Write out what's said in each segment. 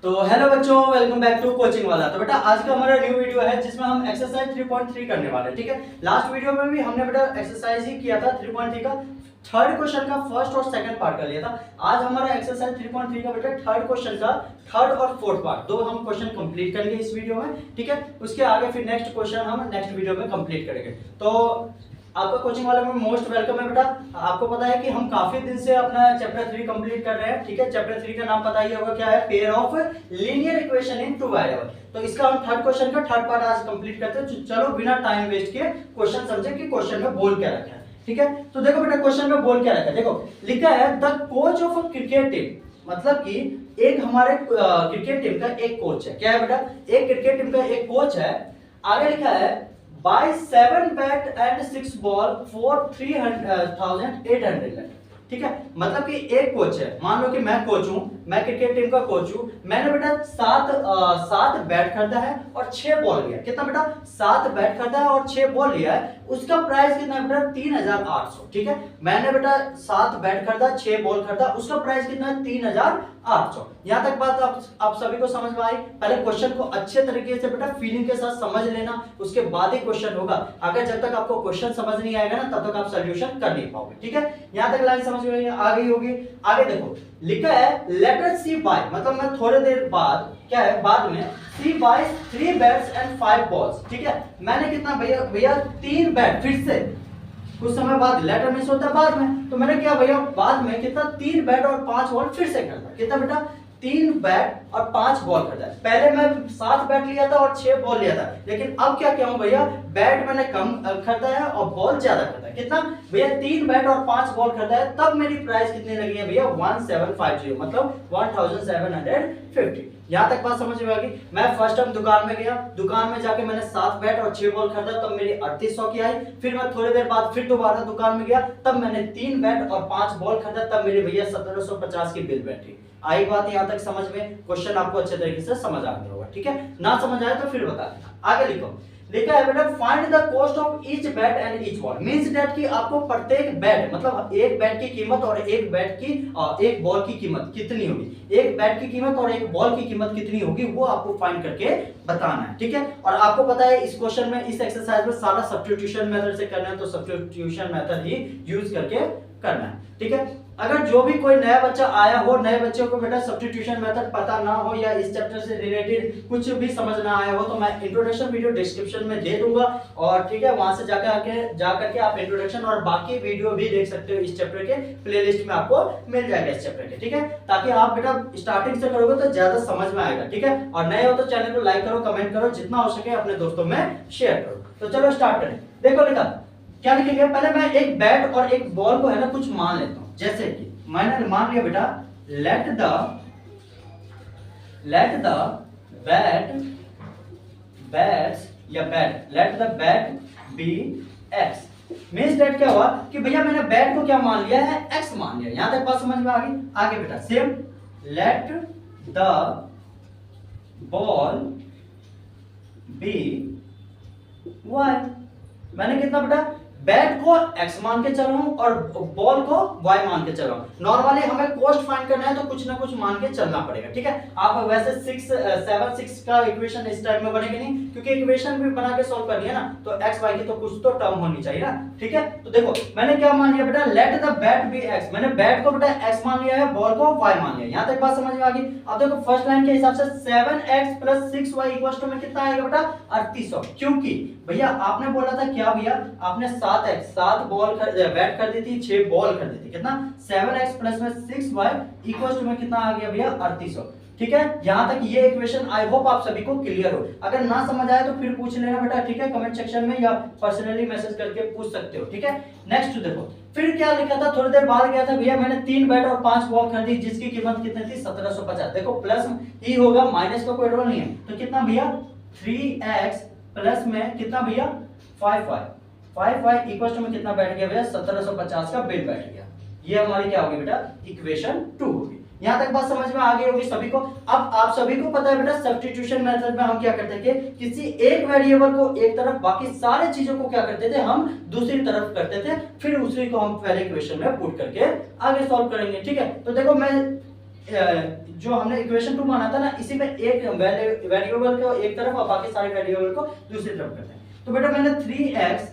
तो हेलो बच्चों, welcome back to coaching वाला। तो बेटा आज का हमारा न्यू वीडियो है जिसमें हम एक्सरसाइज 3.3 करने वाले हैं। ठीक है, लास्ट वीडियो में भी हमने बेटा एक्सरसाइज ही किया था 3.3 का थर्ड क्वेश्चन का फर्स्ट और सेकंड पार्ट कर लिया था। आज हमारा एक्सरसाइज 3.3 का बेटा थर्ड क्वेश्चन का थर्ड और फोर्थ पार्ट दो हम क्वेश्चन कंप्लीट करेंगे इस वीडियो में। ठीक है, उसके आगे फिर नेक्स्ट क्वेश्चन हम नेक्स्ट वीडियो में कंप्लीट करेंगे। तो आपका कोचिंग वाले में मोस्ट वेलकम है बेटा। आपको पता है कि हम काफी दिन से अपना चैप्टर 3 कंप्लीट कर रहे हैं। ठीक है, चैप्टर 3 का नाम पता ही होगा, क्या है? Pair of linear equation in two variable. तो इसका हम थर्ड क्वेश्चन का थर्ड पार्ट आज कंप्लीट करते हैं। चलो बिना टाइम वेस्ट किए क्वेश्चन समझे कि क्वेश्चन में बोल क्या रखा है। ठीक है, तो देखो बेटा क्वेश्चन में बोल क्या रखा है। देखो लिखा है the coach of a cricket team, मतलब कि एक हमारे क्रिकेट टीम का एक कोच है। क्या है बेटा? एक क्रिकेट टीम का एक कोच है। आगे लिखा है by 7 bat and 6 ball for 3,800। ठीक है, मतलब कि एक कोच है। मान लो कि मैं कोच हूं, मैं क्रिकेट टीम का कोच हूं। मैंने बेटा 7 बैट खरीदा है और 6 बॉल लिया। कितना बेटा? 7 बैट खरीदा है और 6 बॉल लिया है। उसका प्राइस कितना है बेटा? 3,800। ठीक है, मैंने बेटा 7 बैट खरीदा, 6 बॉल खरीदा, उसका प्राइस कितना है? 3,800। यहां तक बात आप सभी को समझ में आई? पहले क्वेश्चन को अच्छे तरीके से बेटा फीलिंग के साथ समझ लेना, उसके बाद ही क्वेश्चन होगा। अगर जब तक आपको क्वेश्चन समझ नहीं आएगा ना तब तक आप सॉल्यूशन कर नहीं पाओगे। ठीक है, यहां तक लाइन समझ में आ गई होगी। आगे देखो लिखा है लेट अस सी बाय, मतलब मैं थोड़ी देर बाद, क्या है बाद में, सी बाय 3 बैट्स एंड 5 बॉल्स। ठीक है, मैंने कितना भैया 3 बैट, फिर से कुछ समय बाद, लेटर मिस होता है बाद में, तो मैंने क्या भैया बाद में कितना 3 बैट और 5 बॉल फिर से खरीदा। कितना बेटा? 3 बैट और 5 बॉल खरीदा। पहले मैं 7 बैट लिया था और 6 बॉल लिया था, लेकिन अब क्या हूं भैया, बैट मैंने कम खरीदा है और बॉल ज्यादा खरीदा है। कितना भैया? 3 बैट और 5 बॉल खरीदा है। तब मेरी प्राइस कितनी लगी है भैया? 1750, मतलब 1750। यहां तक बात समझ में आ गई? मैं फर्स्ट टाइम दुकान में गया, दुकान में जाके मैंने 7 बैट और 6 बॉल खरीदा, तब मेरी 3800 की आई। फिर मैं थोड़ी देर बाद फिर दोबारा दुकान में गया, तब मैंने 3 बैट और 5 बॉल खरीदा, तब मेरी भैया 1750 की बिल बैठी। आई बात यहां तक समझ में? क्वेश्चन आपको अच्छे तरीके से समझ आ गया होगा। ठीक है, ना समझ आए तो फिर बता देना। आगे लिखो, लिखा है बेटा find the cost of each bat and each ball. Means that कि आपको प्रत्येक बैट, मतलब एक बैट की कीमत और एक बैट की एक बॉल की कीमत कितनी होगी, एक बैट की कीमत और एक बॉल की कीमत कितनी होगी, वो आपको फाइंड करके बताना है। ठीक है, और आपको पता है इस क्वेश्चन में, इस एक्सरसाइज में सारा सब्स्टिट्यूशन मेथड से करना है, तो सब्स्टिट्यूशन मेथड ही यूज करके करना है। ठीक है, अगर जो भी कोई नया बच्चा आया हो, नए बच्चे को बेटा सब्स्टिट्यूशन मेथड पता ना हो या इस चैप्टर से रिलेटेड कुछ भी समझ ना आया हो, तो मैं इंट्रोडक्शन वीडियो डिस्क्रिप्शन में दे दूंगा, और ठीक है वहां से जाकर के आप इंट्रोडक्शन और बाकी वीडियो भी देख सकते हो। इस चैप्टर के प्लेलिस्ट में आपको मिल जाएगा इस चैप्टर के। ठीक है, ताकि आप बेटा स्टार्टिंग से करोगे तो ज्यादा समझ में आएगा। ठीक है, और नए हो तो चैनल को लाइक करो, कमेंट करो, जितना हो सके अपने दोस्तों में शेयर करो। तो चलो स्टार्ट करें। देखो लिखा क्या लिखेंगे, पहले मैं एक बैट और एक बॉल को है ना कुछ मान लेता हूं। जैसे कि मैंने मान लिया बेटा let the bat be x. Means that क्या हुआ कि भैया मैंने बैट को क्या मान लिया है? एक्स मान लिया। यहां तक बात समझ में आ गई? आगे बेटा same let the ball be y. मैंने कितना बेटा बैट को x मान के चल रहा हूं और बॉल को y मान के चल रहा हूं। नॉर्मली हमें कॉस्ट फाइंड करना है तो कुछ ना कुछ मान के चलना पड़ेगा। ठीक है, आप वैसे 7 6 का इक्वेशन इस टाइप में बनेगी नहीं, क्योंकि इक्वेशन भी बना के सॉल्व करनी है ना, तो x y की तो कुछ तो टर्म होनी चाहिए ना। ठीक है, तो देखो मैंने क्या मान लिया बेटा, let the bat be x। मैंने बैट को बेटा x मान लिया है, बॉल को y मान लिया। यहां तक बात समझ में आ गई? अब देखो फर्स्ट लाइन के हिसाब से 7x + 6y = में कितना आएगा बेटा? 3800। क्योंकि भैया आपने बोला था क्या भैया, आपने 7 बॉल बैट कर दी थी, 6 बॉल कर दी थी। कितना? 7x + में 6y = में कितना आ गया भैया? 3800। ठीक है, यहां तक ये इक्वेशन आई होप आप सभी को क्लियर हो। अगर ना समझ आए तो फिर पूछ लेना बेटा। ठीक है, कमेंट सेक्शन में या पर्सनली मैसेज करके पूछ सकते हो। ठीक है, नेक्स्ट देखो फिर क्या लिखा था, थोड़ी देर बाद गया था भैया मैंने 3 बैट और 5 बॉल खरीदी, जिसकी कीमत कितनी थी? 1750। देखो प्लस ही होगा, माइनस का कोई रोल नहीं है। तो कितना भैया 3x प्लस में कितना भैया 5y इक्वल टू में कितना बैठ गया भैया? 1750 का बिल बैठ गया। ये हमारी क्या होगी बेटा? इक्वेशन 2 होगी। यहां तक बात समझ में आ गई होगी सभी को। अब आप सभी को पता है बेटा सब्स्टिट्यूशन मेथड में हम क्या करते थे, किसी एक वेरिएबल को एक तरफ, बाकी सारे चीजों को क्या करते थे हम दूसरी तरफ करते थे, फिर उसी को हम पहले इक्वेशन में पुट करके आगे सॉल्व करेंगे। ठीक है, तो देखो मैं जो हमने इक्वेशन 2 माना था ना, इसी में एक वेरिएबल को एक तरफ और बाकी सारे वेरिएबल को दूसरी तरफ करते हैं। तो बेटा मैंने 3x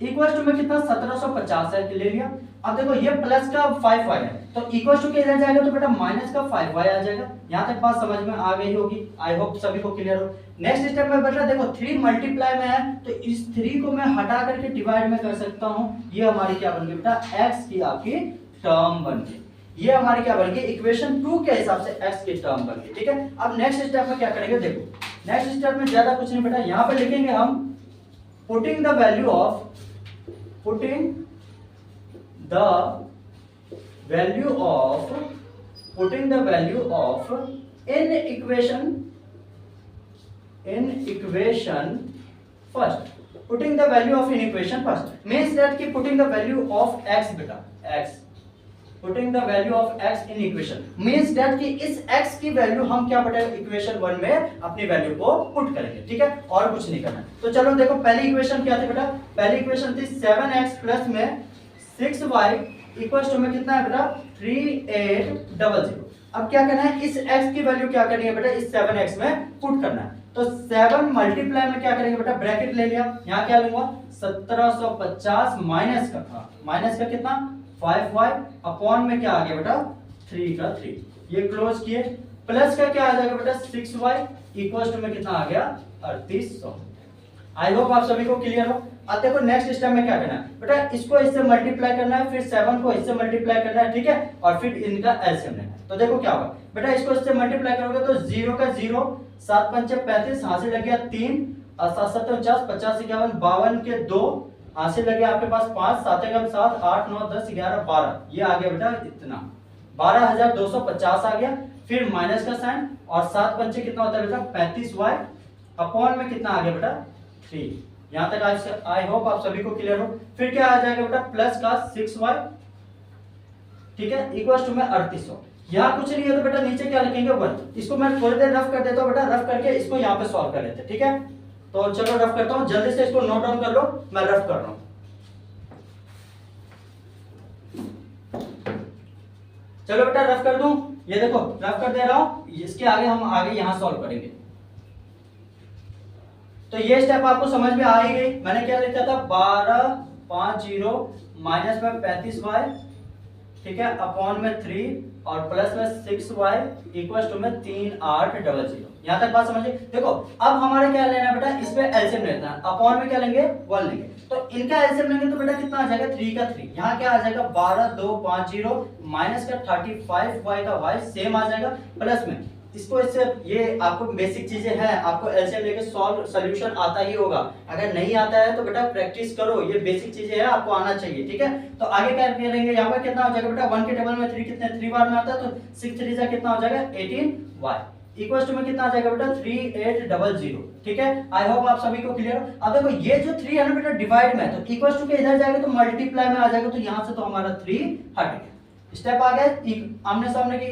इक्वल टू में कितना 1750 है ले लिया। अब देखो ये प्लस का 5y है, तो इक्वल टू के इधर जाएगा तो बेटा माइनस का 5y आ जाएगा। यहां तक बात समझ में आ गई होगी, आई होप सभी को क्लियर हो। नेक्स्ट स्टेप में बेटा देखो 3 मल्टीप्लाई में है, तो इस 3 को मैं हटा करके डिवाइड में कर सकता हूं। ये हमारी क्या बन गई बेटा, x की आपकी टर्म बन गई। ये हमारी क्या बन गई, इक्वेशन 2 के हिसाब से x की टर्म बन गई। ठीक है, अब नेक्स्ट स्टेप में क्या करेंगे, देखो नेक्स्ट स्टेप में ज्यादा कुछ नहीं बेटा, यहां पर लिखेंगे हम putting the value of in equation first, putting the value of in equation first means that कि putting the value of x बेटा, x putting the value of x in equation means that कि इस x की value हम क्या बेटा equation 1 में अपनी वैल्यू को पुट करेंगे। ठीक है, और कुछ नहीं करना। तो चलो देखो पहली इक्वेशन क्या थी बेटा, पहली इक्वेशन थी 7x प्लस में 6y इक्वल्स टू में कितना है बेटा 3800। अब क्या करना है, इस x की वैल्यू क्या करनी है बेटा, इस 7x में पुट करना है। तो 7 मल्टीप्लाई में क्या करेंगे बेटा, ब्रैकेट ले लिया, यहाँ क्या लूंगा 1750 माइनस का कितना 5y अपॉन में क्या आ गया बेटा 3 का 3, ये क्लोज किए। प्लस का क्या आ जाएगा बेटा 6y इक्वल्स टू में कितना आ गया 3800। आई होप आप सभी को क्लियर हो। अब देखो नेक्स्ट स्टेप में क्या करना है बेटा, इसको इससे मल्टीप्लाई करना है, फिर 7 को इससे मल्टीप्लाई करना है। ठीक है, और फिर इनका एलसीएम लेना है। तो देखो क्या होगा बेटा, इसको इससे मल्टीप्लाई करोगे तो 0 का 0, 7 पंचे 35, हाथ से लग गया 3 और 7 7 49, 50 51, 52 के 2, हाथ से लग गया आपके पास 5, 7 1 7, 8 9 10 11 12, ये आ गया बेटा इतना 12250 आ गया। फिर माइनस का साइन और 7 पंचे कितना होता है बेटा 35y अपॉन में कितना आ गया बेटा 3। यहां तक आज आई होप आप सभी को क्लियर हो। फिर क्या आ जाएगा बेटा प्लस का 6y, ठीक है, इक्वल टू में 3800। यहाँ कुछ नहीं है तो बेटा नीचे क्या लिखेंगे 1। इसको मैं थोड़ी देर रफ कर देता हूँ बेटा, रफ करके इसको यहाँ पे सॉल्व कर लेते हैं। ठीक है, तो चलो रफ करता हूँ, जल्दी से इसको नोट डाउन कर लो, मैं रफ कर रहा हूँ। चलो बेटा रफ कर दूं, ये देखो रफ कर दे रहा हूं, इसके आगे हम आगे यहां सॉल्व करेंगे। तो ये स्टेप आपको समझ में आ ही गई। मैंने क्या लिखा था 1250 माइनस में 35y, ठीक है, अपॉन में 3 और प्लस में 6y इक्वल टू में 3800। यहां तक बात समझिए। देखो अब हमारे क्या लेना है बेटा, इस पे एलसीएम लेना है, अपॉन में क्या लेंगे 1 लेंगे। तो इनका एलसीएम लेंगे तो बेटा कितना आ जाएगा 3 का 3, यहाँ क्या आ जाएगा 12250 माइनस का 35y का y सेम आ जाएगा, प्लस में इसको इससे, ये आपको बेसिक चीजें हैं, आपको एलसीएम लेके सॉल्व सॉल्यूशन आता ही होगा। अगर नहीं आता है तो बेटा प्रैक्टिस करो, ये बेसिक चीजें हैं, आपको आना चाहिए। ठीक है, तो आगे क्या करेंगे, यहाँ पर कितना हो जाएगा बेटा 1 के टेबल में 3 कितने 3 बार में आता है, तो 6 3 जा कितना हो जाएगा 18y इक्वल टू में कितना आ जाएगा बेटा 3800। ठीक है, आई होप आप सभी को क्लियर हो। अब देखो ये जो 3 है ना बेटा डिवाइड में, तो इक्वल टू के इधर जाएगा तो मल्टीप्लाई में आ जाएगा, तो यहाँ से तो हमारा 3 हट गया। स्टेप आ गया, आमने सामने की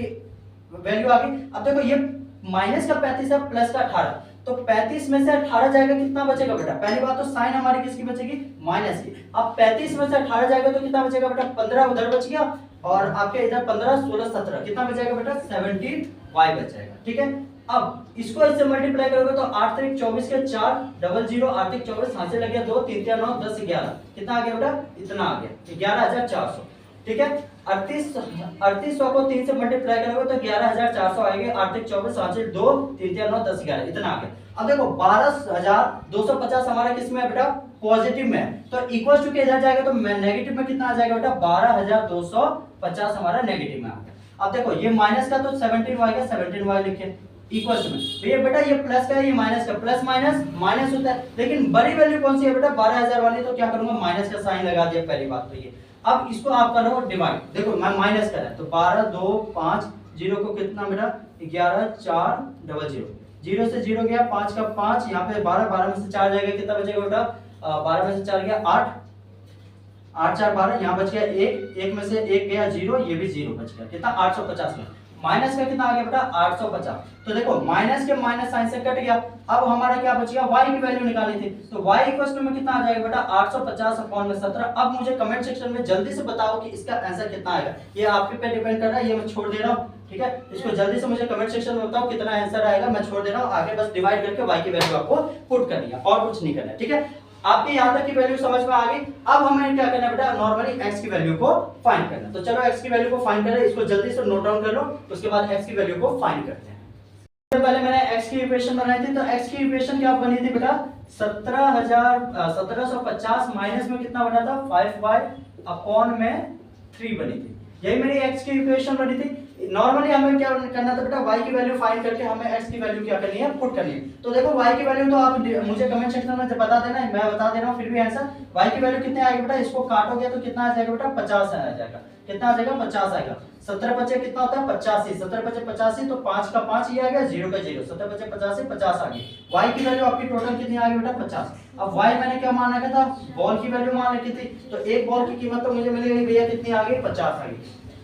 वैल्यू आ गई। अब देखो ये माइनस का 35 है, प्लस का 18, तो 35 में से 18 जाएगा, कितना बचेगा बेटा, पहली बात तो साइन हमारी किसकी बचेगी माइनस की। अब 35 में से 18 जाएगा तो कितना बचेगा बेटा 15 उधर बच गया, और आपके इधर 15 16 17 कितना बचेगा बेटा 17y बच जाएगा। ठीक है, अब इसको इससे मल्टीप्लाई करोगे तो 8 3 24 के 4 00, 8 3 24, हाथ से लग गया 2 3 3 9 10 11, कितना आ गया बेटा इतना आ गया 11400। ठीक है, 3800 को 3 से मल्टीप्लाई करोगे तो 11400 आएंगे, 8 3 24 5 6 2 3 3 9 10 11 इतना आ गया। अब देखो 12250 हमारा किस में है बेटा पॉजिटिव में है, तो इक्वल टू के इधर जाएगा तो नेगेटिव में कितना आ जाएगा बेटा 12250 हमारा नेगेटिव में आ गया। अब देखो ये माइनस का तो 17y का 17y लिखे इक्वल टू में, ये बेटा ये प्लस का है, ये माइनस का, प्लस माइनस माइनस होता है, लेकिन बड़ी वैल्यू कौन सी है बेटा 12000 वाली, तो क्या करूंगा माइनस का साइन लगा दिया, पहली बात तो ये। अब इसको आप करो डिवाइड, देखो मैं माइनस कर रहा है तो 12 2 5 0 को कितना बेटा 11 4 00, 0 से 0 गया 5 का 5, यहाँ पे 12 12 में से 4 जाएगा, कितना बचेगा बेटा 12 में से 4 गया 8 8 4 12, यहाँ बच गया 1 1 में से 1 गया 0, ये भी 0 बच गया, कितना 850 में। माइनस का कितना आ गया बेटा 850, तो देखो माइनस के माइनस साइन से कट गया। अब हमारा क्या बच गया y की वैल्यू निकालनी थी, तो y इक्वल टू में कितना आ जाएगा बेटा 850 अपॉन में 17। अब मुझे कमेंट सेक्शन में जल्दी से बताओ कि इसका आंसर कितना आएगा, ये आपके पे डिपेंड कर रहा है, ये मैं छोड़ दे रहा हूँ। ठीक है, इसको जल्दी से मुझे कमेंट सेक्शन में बताओ कितना आंसर आएगा, मैं छोड़ दे रहा हूँ, आगे बस डिवाइड करके y की वैल्यू आपको पुट करनी है और कुछ नहीं करना है। ठीक है, आपके यहाँ तक की वैल्यू समझ में आ गई। अब हमें क्या करना है बेटा, नॉर्मली x की वैल्यू को फाइंड करना। तो चलो x की वैल्यू को फाइंड करें, इसको जल्दी से नोट डाउन कर लो, उसके बाद x की वैल्यू को फाइंड करते हैं। पहले मैंने x की इक्वेशन बनाई थी, तो x की इक्वेशन क्या बनी थी बेटा, 1750 माइनस में कितना बना था, 5y अपॉन में 3 बनी थी। यही मेरी x की इक्वेशन बनी थी। नॉर्मली हमें क्या करना था बेटा, y की वैल्यू फाइंड करके हमें x की वैल्यू क्या करनी है, पुट करनी है। तो देखो y की वैल्यू तो आप मुझे कमेंट सेक्शन में बता देना, मैं बता दे रहा हूँ फिर भी आंसर। y की वैल्यू कितने आएगी बेटा, इसको काटोगे तो कितना आ जाएगा बेटा, 50 आ जाएगा। कितना आ जाएगा, 50 आएगा। 17 बचे कितना होता है, 85। 17 बचे 85, तो 5 का 5 ये आ गया, 0 का 0। 17 बचे 50 से 50 आ गई। y की वैल्यू आपकी टोटल कितनी आ गई बेटा, 50। अब y मैंने क्या मान रखा था, बॉल की वैल्यू मान रखी थी, तो एक बॉल की कीमत तो मुझे मिल गई भैया, कितनी आ गई, 50 आ गई।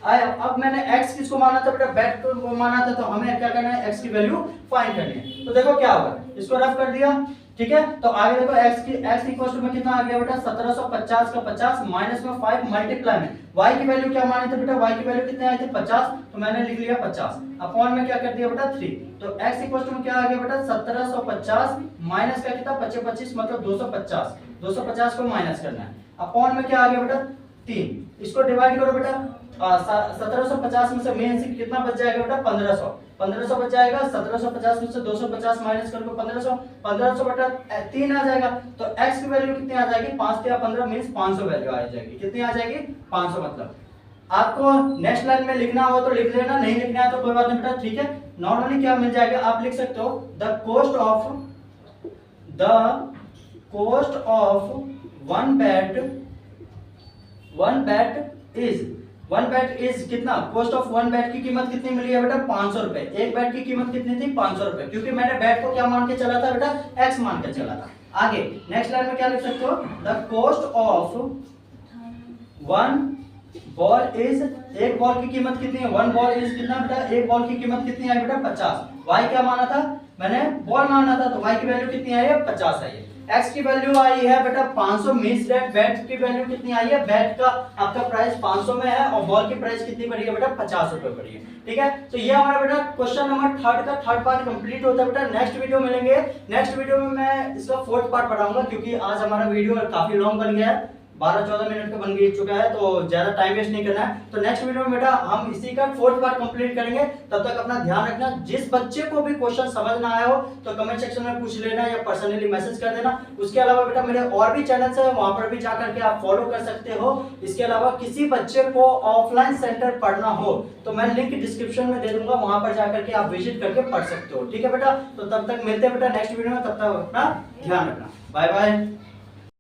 अब मैंने x किसको माना था बेटा, बैट को माना था, तो हमें क्या करना है, x की वैल्यू फाइंड करनी है। तो देखो क्या होगा, इसको रफ कर दिया, ठीक है। तो आगे देखो x इक्वल टू में कितना आ गया बेटा, 1750 का 50 माइनस में 5 मल्टीप्लाई में y की वैल्यू क्या मानी थी बेटा, y की वैल्यू कितने आई थी, 50, तो मैंने लिख लिया 50 अपॉन में क्या कर दिया बेटा, 3। तो x इक्वल टू में क्या आ गया बेटा, 1750 माइनस का कितना, 25 मतलब 250। 250 को माइनस करना है, अपॉन में क्या आ गया बेटा, 3। इसको डिवाइड करो बेटा, 1750 में से मेन से कितना बच जाएगा बेटा, 1500। 1500 बच जाएगा, 1750 में से 250 माइनस कर दो, 1500। 1500 बटा 3 आ जाएगा। तो x की वैल्यू कितनी आ जाएगी, 5 या 15 मींस 500 वैल्यू आ जाएगी। कितनी आ जाएगी, 500। मतलब आपको नेक्स्ट लाइन में लिखना हो तो लिख लेना, नहीं लिखना है तो कोई बात नहीं बेटा, ठीक है। नॉर्मली क्या मिल जाएगा, आप लिख सकते हो the cost of one bat is कितना, कॉस्ट ऑफ वन बैट की कीमत कितनी मिली है बेटा, 500 रुपए। एक बैट की कीमत कितनी थी, 500 रुपए, क्योंकि मैंने बैट को क्या मान के चला था बेटा, x मान के चला था। आगे नेक्स्ट लाइन में क्या लिख सकते हो, the cost of one ball is, एक बॉल की कीमत कितनी है, वन बॉल इज कितना बेटा, एक बॉल की कीमत कितनी है बेटा, 50। y क्या माना था, मैंने बॉल माना था, तो y की वैल्यू कितनी आई है, 50 आई है। x की वैल्यू आई है बेटा 500 मींस दैट बैट की वैल्यू कितनी आई है, बैट का आपका प्राइस 500 में है और बॉल की प्राइस कितनी पड़ी है बेटा, 50 रुपए पड़ी है। ठीक है, तो ये हमारा बेटा क्वेश्चन नंबर 3 का थर्ड पार्ट कंप्लीट होता है बेटा। नेक्स्ट वीडियो मिलेंगे, नेक्स्ट वीडियो में मैं इसका फोर्थ पार्ट पढ़ाऊंगा, क्योंकि आज हमारा वीडियो काफी लॉन्ग बन गया है, 12-14 मिनट का बन चुका है, तो ज्यादा टाइम वेस्ट नहीं करना है। तो नेक्स्ट वीडियो में बेटा हम इसी का फोर्थ पार्ट कंप्लीट करेंगे। तब तक अपना ध्यान रखना, जिस बच्चे को भी क्वेश्चन समझ ना आया हो तो कमेंट सेक्शन में पूछ लेना या पर्सनली मैसेज कर देना। उसके अलावा बेटा मेरे और भी चैनल्स है, वहां पर भी जाकर के आप फॉलो कर सकते हो। इसके अलावा किसी बच्चे को ऑफलाइन सेंटर पढ़ना हो तो मैं लिंक डिस्क्रिप्शन में दे दूंगा, वहां पर जाकर के आप विजिट करके पढ़ सकते हो। ठीक है बेटा, तो तब तक मिलते हैं बेटा नेक्स्ट वीडियो में, तब तक अपना ध्यान रखना, बाय बाय।